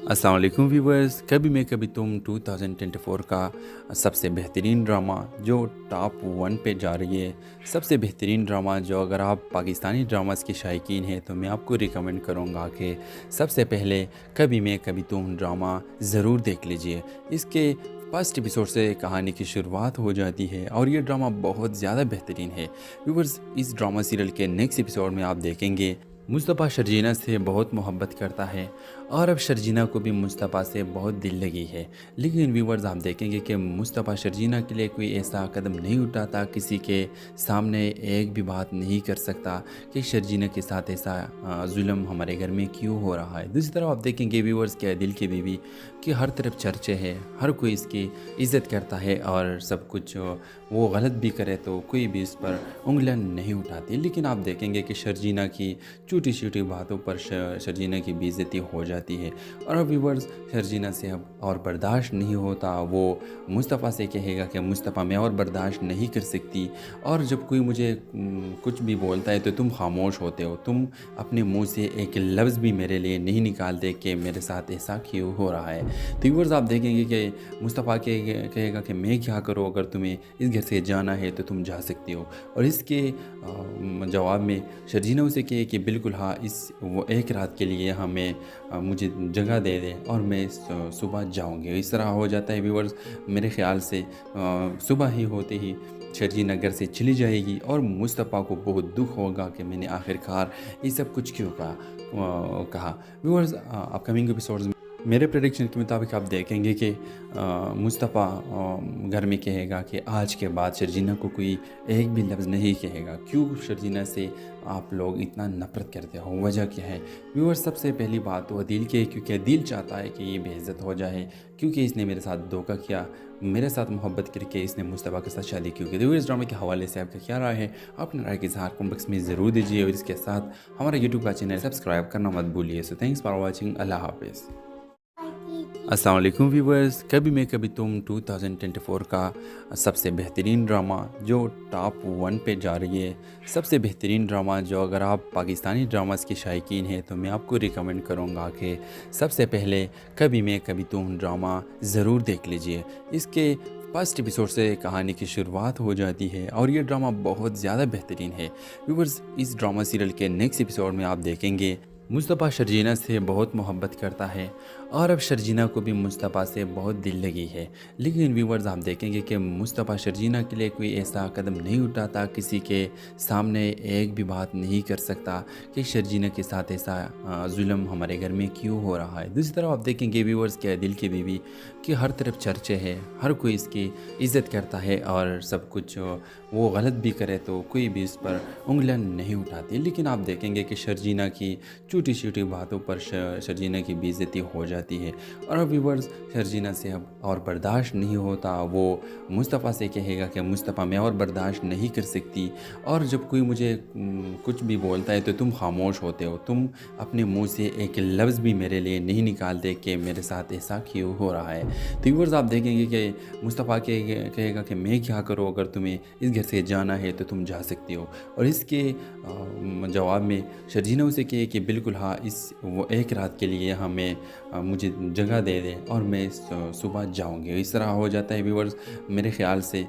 अस्सलाम वालेकुम व्यूवर्स, कभी मैं कभी तुम 2024 का सबसे बेहतरीन ड्रामा जो टॉप 1 पे जा रही है, सबसे बेहतरीन ड्रामा जो अगर आप पाकिस्तानी ड्रामास के शायकीन हैं तो मैं आपको रिकमेंड करूँगा कि सबसे पहले कभी मैं कभी तुम ड्रामा ज़रूर देख लीजिए। इसके फर्स्ट एपिसोड से कहानी की शुरुआत हो जाती है और ये ड्रामा बहुत ज़्यादा बेहतरीन है। व्यूवर्स इस ड्रामा सीरियल के नेक्स्ट एपिसोड में आप देखेंगे मुस्तफ़ा शर्जीना से बहुत मोहब्बत करता है और अब शर्जीना को भी मुस्तफ़ा से बहुत दिल लगी है। लेकिन व्यूवर्स आप देखेंगे कि मुस्तफ़ा शर्जीना के लिए कोई ऐसा कदम नहीं उठाता, किसी के सामने एक भी बात नहीं कर सकता कि शर्जीना के साथ ऐसा जुल्म हमारे घर में क्यों हो रहा है। दूसरी तरफ आप देखेंगे व्यूवर्स के दिल की बीवी कि हर तरफ चर्चे है, हर कोई इसकी इज़्ज़त करता है और सब कुछ वो गलत भी करे तो कोई भी इस पर उंगलियां नहीं उठाती। लेकिन आप देखेंगे कि शर्जीना की छोटी छोटी बातों पर शर्जीना की बेइज्जती हो जाती है और अब व्यूवर्स शर्जीना से अब और बर्दाश्त नहीं होता, वो मुस्तफ़ा से कहेगा कि मुस्तफ़ा मैं और बर्दाश्त नहीं कर सकती, और जब कोई मुझे कुछ भी बोलता है तो तुम खामोश होते हो, तुम अपने मुंह से एक लफ्ज़ भी मेरे लिए नहीं निकालते कि मेरे साथ ऐसा क्यों हो रहा है। तो व्यूवर्स आप देखेंगे कि मुस्तफ़ा कहेगा कि मैं क्या करूँ, अगर तुम्हें इस घर से जाना है तो तुम जा सकती हो, और इसके जवाब में शर्जीना उसे कहे कि बिल्कुल बिल्कुल हाँ इस वो एक रात के लिए हमें मुझे जगह दे दे और मैं सुबह जाऊंगी। इस तरह हो जाता है व्यूअर्स, मेरे ख्याल से सुबह ही होते ही शर्जीना घर से चली जाएगी और मुस्तफ़ा को बहुत दुख होगा कि मैंने आखिरकार ये सब कुछ क्यों कहा। व्यूअर्स, अपकमिंग एपिसोड्स में मेरे प्रेडिक्शन के मुताबिक आप देखेंगे कि मुस्तफ़ा घर में कहेगा कि आज के बाद शर्जीना को कोई एक भी लफ्ज़ नहीं कहेगा। क्यों शर्जीना से आप लोग इतना नफ़रत करते हो, वजह क्या है? व्यूअर्स, सबसे पहली बात तो दिल की है, क्योंकि दिल चाहता है कि ये बेइज्जत हो जाए, क्योंकि इसने मेरे साथ धोखा किया, मेरे साथ मोहब्बत करके इसने मुस्तफ़ा के साथ शादी क्यों की। तो इस ड्रामे के हवाले से आपका क्या राय है? अपने राय के इज़हार कमेंट बॉक्स में ज़रूर दीजिए और इसके साथ हमारा यूट्यूब का चैनल सब्सक्राइब करना मत भूलिए। So thanks for watching. अल्लाह हाफिज़। अस्सलाम वालेकुम व्यूवर्स, कभी मैं कभी तुम 2024 का सबसे बेहतरीन ड्रामा जो टॉप 1 पे जा रही है, सबसे बेहतरीन ड्रामा जो अगर आप पाकिस्तानी ड्रामास के शायकीन हैं तो मैं आपको रिकमेंड करूँगा कि सबसे पहले कभी मैं कभी तुम ड्रामा ज़रूर देख लीजिए। इसके फर्स्ट एपिसोड से कहानी की शुरुआत हो जाती है और ये ड्रामा बहुत ज़्यादा बेहतरीन है। व्यूवर्स, इस ड्रामा सीरियल के नेक्स्ट एपिसोड में आप देखेंगे मुस्तफ़ा शर्जीना से बहुत मोहब्बत करता है और अब शर्जीना को भी मुस्तफ़ा से बहुत दिल लगी है। लेकिन व्यूवर्स, आप देखेंगे कि मुस्तफ़ा शर्जीना के लिए कोई ऐसा कदम नहीं उठाता, किसी के सामने एक भी बात नहीं कर सकता कि शर्जीना के साथ ऐसा जुल्म हमारे घर में क्यों हो रहा है। दूसरी तरफ आप देखेंगे व्यूवर्स के दिल की बीवी की हर तरफ चर्चे है, हर कोई इसकी इज़्ज़त करता है और सब कुछ वो गलत भी करे तो कोई भी इस पर उंगलियां नहीं उठाती। लेकिन आप देखेंगे कि शर्जीना की छोटी छोटी बातों पर शर्जीना की बेइज्जती हो जाती है और अब व्यूवर्स शर्जीना से अब और बर्दाश्त नहीं होता। वो मुस्तफ़ा से कहेगा कि मुस्तफ़ा मैं और बर्दाश्त नहीं कर सकती और जब कोई मुझे कुछ भी बोलता है तो तुम खामोश होते हो, तुम अपने मुंह से एक लफ्ज़ भी मेरे लिए नहीं निकालते कि मेरे साथ ऐसा क्यों हो रहा है। तो व्यूवर्स, आप देखेंगे कि मुस्तफ़ा कहेगा कि मैं क्या करूँ, अगर तुम्हें इस घर से जाना है तो तुम जा सकती हो। और इसके जवाब में शर्जीना उसे कहे कि बिल्कुल हाँ इस वो एक रात के लिए हमें मुझे जगह दे दे और मैं सुबह जाऊंगी। इस तरह हो जाता है व्यूअर्स, मेरे ख्याल से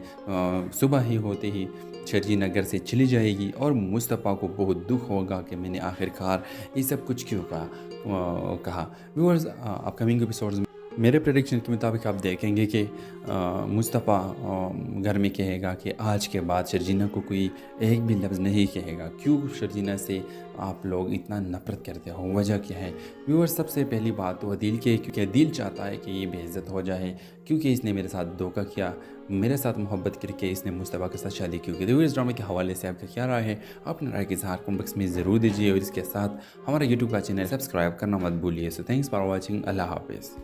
सुबह ही होते ही शर्जीना घर से चली जाएगी और मुस्तफ़ा को बहुत दुख होगा कि मैंने आखिरकार ये सब कुछ क्यों कहा। व्यूअर्स, अपकमिंग एपिसोड्स में मेरे प्रेडिक्शन के मुताबिक आप देखेंगे कि मुस्तफ़ा घर में कहेगा कि आज के बाद शर्जीना को कोई एक भी लफ्ज़ नहीं कहेगा। क्यों शर्जीना से आप लोग इतना नफ़रत करते हो, वजह क्या है? व्यूअर्स, सबसे पहली बात तो दिल की है, क्योंकि दिल चाहता है कि ये बेइज्जत हो जाए, क्योंकि इसने मेरे साथ धोखा किया, मेरे साथ मोहब्बत करके इसने मुस्तफ़ा के साथ शादी क्यों की। तो इस ड्रामे के हवाले से आपका क्या राय है? अपने राय के इज़हार कमेंट बॉक्स में ज़रूर दीजिए और इसके साथ हमारा यूट्यूब का चैनल सब्सक्राइब करना मत भूलिए। So thanks for watching. अल्लाह हाफिज़।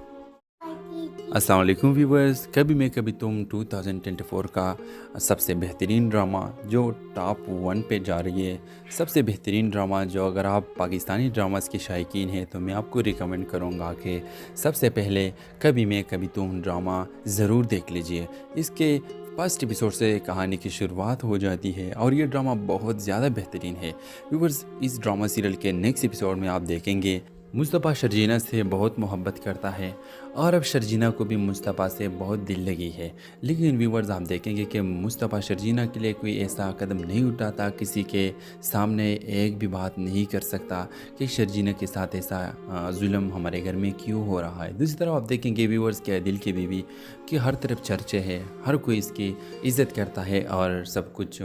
अस्सलाम वालेकुम व्यूवर्स, कभी मैं कभी तुम 2024 का सबसे बेहतरीन ड्रामा जो टॉप 1 पे जा रही है, सबसे बेहतरीन ड्रामा जो अगर आप पाकिस्तानी ड्रामास के शायकीन हैं तो मैं आपको रिकमेंड करूँगा कि सबसे पहले कभी मैं कभी तुम ड्रामा ज़रूर देख लीजिए। इसके फर्स्ट एपिसोड से कहानी की शुरुआत हो जाती है और ये ड्रामा बहुत ज़्यादा बेहतरीन है। व्यूवर्स, इस ड्रामा सीरियल के नेक्स्ट एपिसोड में आप देखेंगे मुस्तफ़ा शर्जीना से बहुत मोहब्बत करता है और अब शर्जीना को भी मुस्तफ़ा से बहुत दिल लगी है। लेकिन व्यूवर्स, आप देखेंगे कि मुस्तफ़ा शर्जीना के लिए कोई ऐसा कदम नहीं उठाता, किसी के सामने एक भी बात नहीं कर सकता कि शर्जीना के साथ ऐसा जुल्म हमारे घर में क्यों हो रहा है। दूसरी तरफ आप देखेंगे व्यूवर्स के दिल की बीवी की हर तरफ चर्चे है, हर कोई इसकी इज़्ज़त करता है और सब कुछ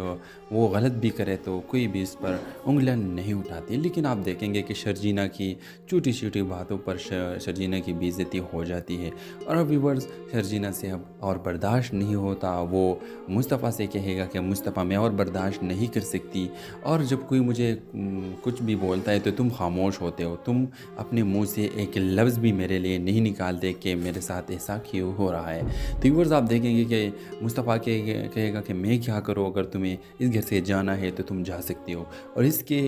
वो गलत भी करे तो कोई भी इस पर उंगलियां नहीं उठाती। लेकिन आप देखेंगे कि शर्जीना की छोटी छोटी बातों पर शर्जीना की बेइज्जती हो जाती है और अब व्यूवर्स शर्जीना से अब और बर्दाश्त नहीं होता। वो मुस्तफ़ा से कहेगा कि मुस्तफ़ा मैं और बर्दाश्त नहीं कर सकती और जब कोई मुझे कुछ भी बोलता है तो तुम खामोश होते हो, तुम अपने मुंह से एक लफ्ज़ भी मेरे लिए नहीं निकालते कि मेरे साथ ऐसा क्यों हो रहा है। तो व्यूवर्स, आप देखेंगे कि मुस्तफ़ा कहेगा कि मैं क्या करूँ, अगर तुम्हें इस घर से जाना है तो तुम जा सकती हो। और इसके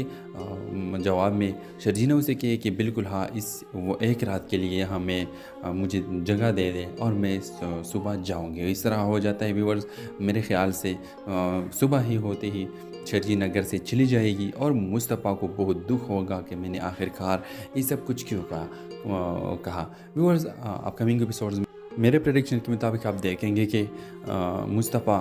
जवाब में शर्जीना उसे कहे कि बिल्कुल हाँ इस वो एक रात के लिए हमें मुझे जगह दे दे और मैं सुबह जाऊंगी। इस तरह हो जाता है व्यूवर्स, मेरे ख्याल से सुबह ही होते ही शर्जीना घर से चली जाएगी और मुस्तफ़ा को बहुत दुख होगा कि मैंने आखिरकार ये सब कुछ क्यों कहा। व्यूवर्स, अपकमिंग एपिसोड्स में मेरे प्रेडिक्शन के मुताबिक आप देखेंगे कि मुस्तफ़ा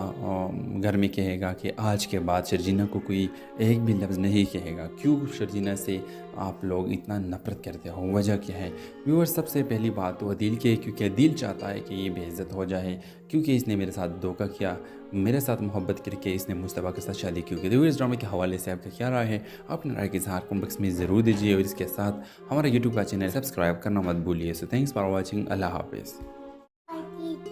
घर में कहेगा कि आज के बाद शर्जीना को कोई एक भी लफ्ज़ नहीं कहेगा। क्यों शर्जीना से आप लोग इतना नफ़रत करते हो, वजह क्या है? व्यूअर्स, सबसे पहली बात तो अदील की है, क्योंकि अदील चाहता है कि ये बेइज्जत हो जाए, क्योंकि इसने मेरे साथ धोखा किया, मेरे साथ मोहब्बत करके इसने मुस्तफ़ा के साथ शादी क्यों की। तो इस ड्रामे के हवाले से आपका क्या राय है? अपने राय के इज़हार कमेंट बॉक्स में ज़रूर दीजिए और इसके साथ हमारा यूट्यूब का चैनल सब्सक्राइब करना मत भूलिए। So thanks for watching. अल्लाह हाफिज़।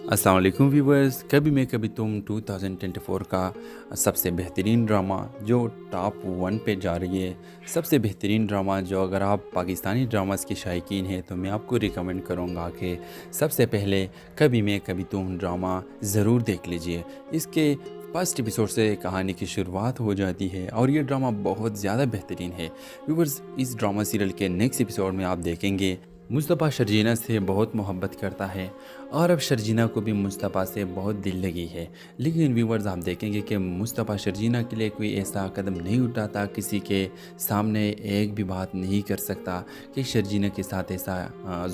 अस्सलाम वालेकुम व्यूवर्स, कभी मैं कभी तुम 2024 का सबसे बेहतरीन ड्रामा जो टॉप 1 पे जा रही है, सबसे बेहतरीन ड्रामा जो अगर आप पाकिस्तानी ड्रामास के शायकीन हैं तो मैं आपको रिकमेंड करूँगा कि सबसे पहले कभी मैं कभी तुम ड्रामा ज़रूर देख लीजिए। इसके फर्स्ट एपिसोड से कहानी की शुरुआत हो जाती है और ये ड्रामा बहुत ज़्यादा बेहतरीन है। व्यूवर्स, इस ड्रामा सीरियल के नेक्स्ट एपिसोड में आप देखेंगे मुस्तफ़ा शर्जीना से बहुत मोहब्बत करता है और अब शर्जीना को भी मुस्तफ़ा से बहुत दिल लगी है। लेकिन व्यूवर्स, आप देखेंगे कि मुस्तफ़ा शर्जीना के लिए कोई ऐसा कदम नहीं उठाता, किसी के सामने एक भी बात नहीं कर सकता कि शर्जीना के साथ ऐसा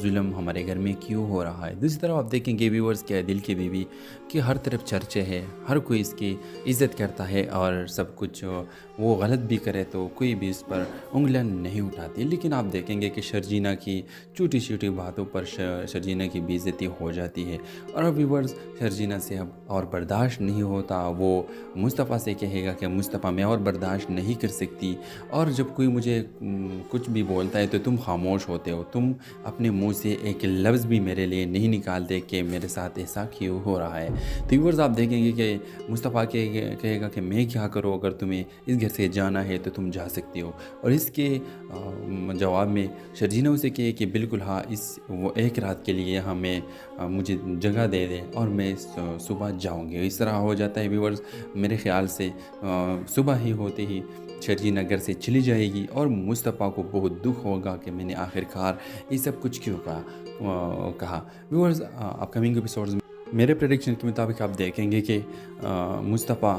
जुल्म हमारे घर में क्यों हो रहा है। दूसरी तरफ आप देखेंगे व्यूवर्स कि दिल की बीवी की हर तरफ चर्चे है, हर कोई इसकी इज़्ज़त करता है और सब कुछ वो गलत भी करे तो कोई भी इस पर उंगलियां नहीं उठाती। लेकिन आप देखेंगे कि शर्जीना की छोटी छोटी बातों पर शर्जीना की बेइज्जती हो जाती है और अब व्यूवर्स, शर्जीना से अब और बर्दाश्त नहीं होता। वो मुस्तफ़ा से कहेगा कि मुस्तफ़ा मैं और बर्दाश्त नहीं कर सकती और जब कोई मुझे कुछ भी बोलता है तो तुम खामोश होते हो, तुम अपने मुंह से एक लफ्ज़ भी मेरे लिए नहीं निकालते कि मेरे साथ ऐसा क्यों हो रहा है। तो व्यूवर्स, आप देखेंगे कि मुस्तफ़ा कहेगा कि मैं क्या करूँ, अगर तुम्हें इस घर से जाना है तो तुम जा सकती हो। और इसके जवाब में शर्जीना उसे कहे कि बिल्कुल हाँ, इस वो एक रात के लिए हमें मुझे जगह दे दें और मैं सुबह जाऊंगी। इस तरह हो जाता है व्यूवर्स। मेरे ख्याल से सुबह ही होते ही शर्जीना घर से चली जाएगी और मुस्तफ़ा को बहुत दुख होगा कि मैंने आखिरकार ये सब कुछ क्यों कहा। व्यूवर्स, अपकमिंग एपिसोड्स मेरे प्रेडिक्शन के मुताबिक आप देखेंगे कि मुस्तफ़ा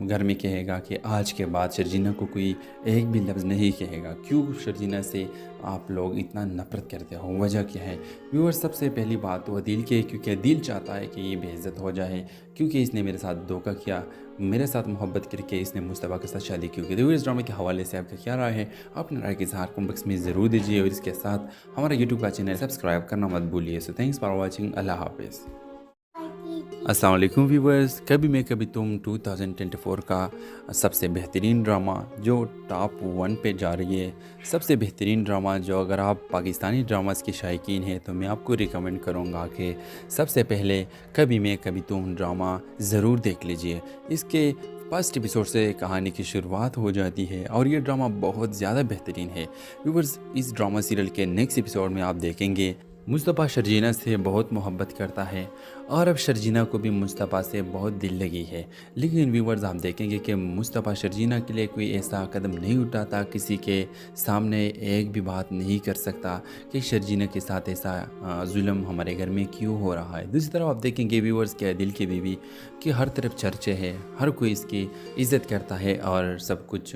घर में कहेगा कि आज के बाद शर्जीना को कोई एक भी लफ्ज़ नहीं कहेगा। क्यों शर्जीना से आप लोग इतना नफ़रत करते हो, वजह क्या है? व्यूअर्स, सबसे पहली बात तो अदील की है, क्योंकि अदील चाहता है कि ये बेइज्जत हो जाए, क्योंकि इसने मेरे साथ धोखा किया, मेरे साथ मोहब्बत करके इसने मुस्तफ़ा के साथ शादी क्यों की। तो इस ड्रामे के हवाले से आपका क्या राय है? अपने राय के इज़हार कमेंट बॉक्स में ज़रूर दीजिए और इसके साथ हमारा यूट्यूब का चैनल सब्सक्राइब करना मत भूलिए। So thanks for watching. अल्लाह हाफिज़। अस्सलाम वालेकुम व्यूवर्स, कभी मैं कभी तुम 2024 का सबसे बेहतरीन ड्रामा जो टॉप 1 पे जा रही है, सबसे बेहतरीन ड्रामा जो अगर आप पाकिस्तानी ड्रामास के शायकीन हैं तो मैं आपको रिकमेंड करूँगा कि सबसे पहले कभी मैं कभी तुम ड्रामा ज़रूर देख लीजिए। इसके फर्स्ट एपिसोड से कहानी की शुरुआत हो जाती है और ये ड्रामा बहुत ज़्यादा बेहतरीन है। व्यूवर्स, इस ड्रामा सीरियल के नेक्स्ट एपिसोड में आप देखेंगे मुस्तफ़ा शर्जीना से बहुत मोहब्बत करता है और अब शर्जीना को भी मुस्तफ़ा से बहुत दिल लगी है। लेकिन व्यूवर्स, आप देखेंगे कि मुस्तफ़ा शर्जीना के लिए कोई ऐसा कदम नहीं उठाता, किसी के सामने एक भी बात नहीं कर सकता कि शर्जीना के साथ ऐसा जुल्म हमारे घर में क्यों हो रहा है। दूसरी तरफ आप देखेंगे व्यूवर्स कि दिल की बीवी की हर तरफ चर्चे है, हर कोई इसकी इज़्ज़त करता है और सब कुछ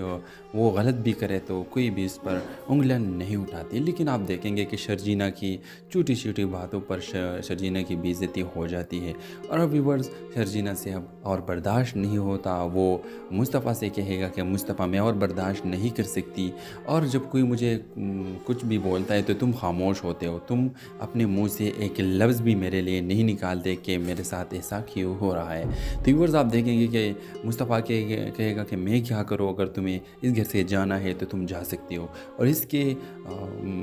वो गलत भी करे तो कोई भी इस पर उंगलियां नहीं उठाती। लेकिन आप देखेंगे कि शर्जीना की छोटी छोटी बातों पर शर्जीना की बेइज्जती हो जाती है और अब व्यूवर्स, शर्जीना से अब और बर्दाश्त नहीं होता। वो मुस्तफ़ा से कहेगा कि मुस्तफ़ा मैं और बर्दाश्त नहीं कर सकती और जब कोई मुझे कुछ भी बोलता है तो तुम खामोश होते हो, तुम अपने मुंह से एक लफ्ज़ भी मेरे लिए नहीं निकालते कि मेरे साथ ऐसा क्यों हो रहा है। तो व्यूवर्स, आप देखेंगे कि मुस्तफ़ा कहेगा कि मैं क्या करूँ, अगर तुम्हें इस घर से जाना है तो तुम जा सकती हो। और इसके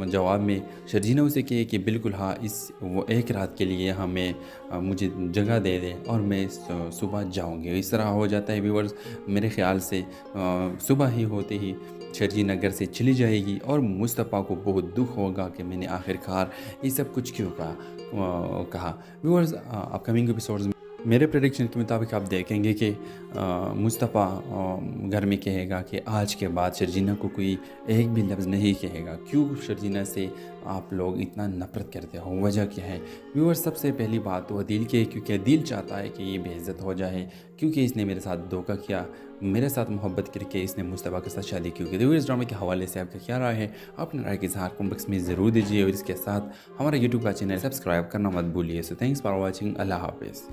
जवाब में शर्जीना उसे कहे कि बिल्कुल हाँ, इस वो एक रात के लिए हमें मुझे जगह दे दें और मैं सुबह जाऊंगी। इस तरह हो जाता है व्यूवर्स। मेरे ख्याल से सुबह ही होते ही शर्जीना घर से चली जाएगी और मुस्तफ़ा को बहुत दुख होगा कि मैंने आखिरकार ये सब कुछ क्यों कहा। व्यूवर्स, अपकमिंग एपिसोड्स मेरे प्रेडिक्शन के मुताबिक आप देखेंगे कि मुस्तफ़ा घर में कहेगा कि आज के बाद शर्जीना को कोई एक भी लफ्ज़ नहीं कहेगा। क्यों शर्जीना से आप लोग इतना नफ़रत करते हो, वजह क्या है? व्यूअर्स, सबसे पहली बात तो दिल की है, क्योंकि दिल चाहता है कि ये बेइज्जत हो जाए, क्योंकि इसने मेरे साथ धोखा किया, मेरे साथ मोहब्बत करके इसने मुस्तफ़ा के साथ शादी क्यों की। तो इस ड्रामे के हवाले से आपका क्या राय है? अपने राय के इज़हार कमेंट बॉक्स में ज़रूर दीजिए और इसके साथ हमारा यूट्यूब का चैनल सब्सक्राइब करना मत भूलिए। So thanks for watching. अल्लाह हाफिज़।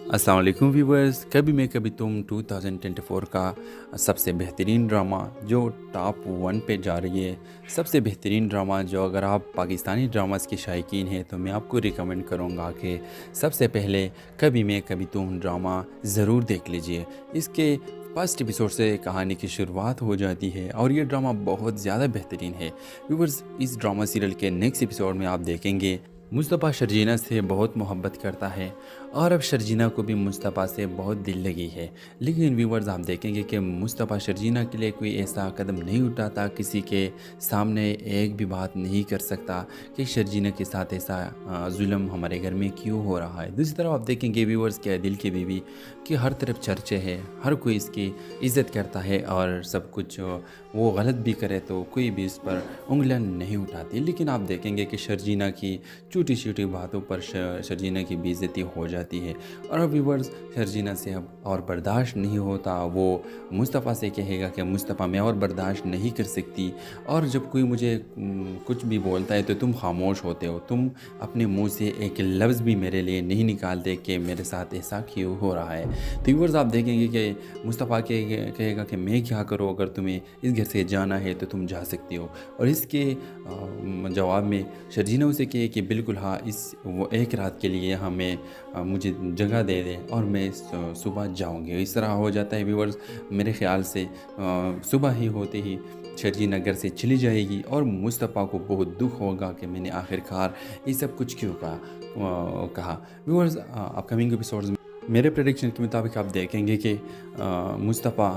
अस्सलाम वालेकुम व्यूवर्स, कभी मैं कभी तुम 2024 का सबसे बेहतरीन ड्रामा जो टॉप 1 पे जा रही है, सबसे बेहतरीन ड्रामा जो अगर आप पाकिस्तानी ड्रामास के शायकीन हैं तो मैं आपको रिकमेंड करूँगा कि सबसे पहले कभी मैं कभी तुम ड्रामा ज़रूर देख लीजिए। इसके फर्स्ट एपिसोड से कहानी की शुरुआत हो जाती है और ये ड्रामा बहुत ज़्यादा बेहतरीन है। व्यूवर्स, इस ड्रामा सीरियल के नेक्स्ट एपिसोड में आप देखेंगे मुस्तफ़ा शर्जीना से बहुत मोहब्बत करता है और अब शर्जीना को भी मुस्तफ़ा से बहुत दिल लगी है। लेकिन व्यूवर्स, आप देखेंगे कि मुस्तफ़ा शर्जीना के लिए कोई ऐसा कदम नहीं उठाता, किसी के सामने एक भी बात नहीं कर सकता कि शर्जीना के साथ ऐसा जुल्म हमारे घर में क्यों हो रहा है। दूसरी तरफ आप देखेंगे व्यूवर्स के दिल की बीवी कि हर तरफ चर्चे है, हर कोई इसकी इज़्ज़त करता है और सब कुछ वो गलत भी करे तो कोई भी इस पर उंगलियां नहीं उठाती। लेकिन आप देखेंगे कि शर्जीना की छोटी छोटी बातों पर शर्जीना की बेइज्जती हो जाती है और अब व्यूवर्स शर्जीना से अब और बर्दाश्त नहीं होता। वो मुस्तफ़ा से कहेगा कि मुस्तफ़ा मैं और बर्दाश्त नहीं कर सकती और जब कोई मुझे कुछ भी बोलता है तो तुम खामोश होते हो, तुम अपने मुंह से एक लफ्ज़ भी मेरे लिए नहीं निकालते कि मेरे साथ ऐसा क्यों हो रहा है। तो व्यूवर्स, आप देखेंगे कि मुस्तफ़ा कहेगा कि मैं क्या करूँ, अगर तुम्हें इस घर से जाना है तो तुम जा सकती हो। और इसके जवाब में शर्जीना उसे कहे कि बिल्कुल हाँ, इस वो एक रात के लिए हमें मुझे जगह दे दे और मैं सुबह जाऊंगी। इस तरह हो जाता है व्यूअर्स। मेरे ख्याल से सुबह ही होते ही शर्जीना घर से चली जाएगी और मुस्तफ़ा को बहुत दुख होगा कि मैंने आखिरकार ये सब कुछ क्यों कहा। व्यूअर्स, अपकमिंग एपिसोड्स में मेरे प्रेडिक्शन के मुताबिक आप देखेंगे कि मुस्तफ़ा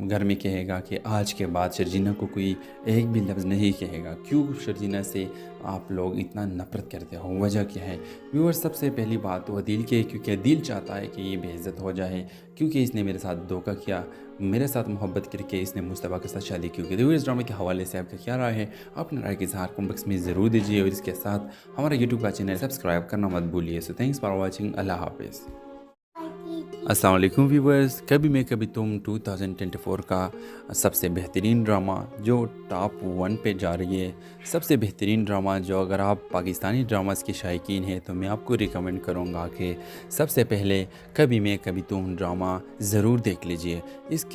घर में कहेगा कि आज के बाद शर्जीना को कोई एक भी लफ्ज़ नहीं कहेगा। क्यों शर्जीना से आप लोग इतना नफ़रत करते हो, वजह क्या है? व्यूअर्स, सबसे पहली बात तो दिल की है, क्योंकि दिल चाहता है कि ये बेइज्जत हो जाए, क्योंकि इसने मेरे साथ धोखा किया, मेरे साथ मोहब्बत करके इसने मुस्तफ़ा के साथ शादी क्यों की। तो इस ड्रामे के हवाले से आपका क्या राय है? अपने राय के इज़हार कमेंट बॉक्स में ज़रूर दीजिए और इसके साथ हमारा यूट्यूब का चैनल सब्सक्राइब करना मत भूलिए। So thanks for watching. अल्लाह हाफिज़। अस्सलाम वालेकुम व्यूवर्स, कभी मैं कभी तुम 2024 का सबसे बेहतरीन ड्रामा जो टॉप 1 पे जा रही है, सबसे बेहतरीन ड्रामा जो अगर आप पाकिस्तानी ड्रामास के शायकीन हैं तो मैं आपको रिकमेंड करूँगा कि सबसे पहले कभी मैं कभी तुम ड्रामा ज़रूर देख लीजिए। इसके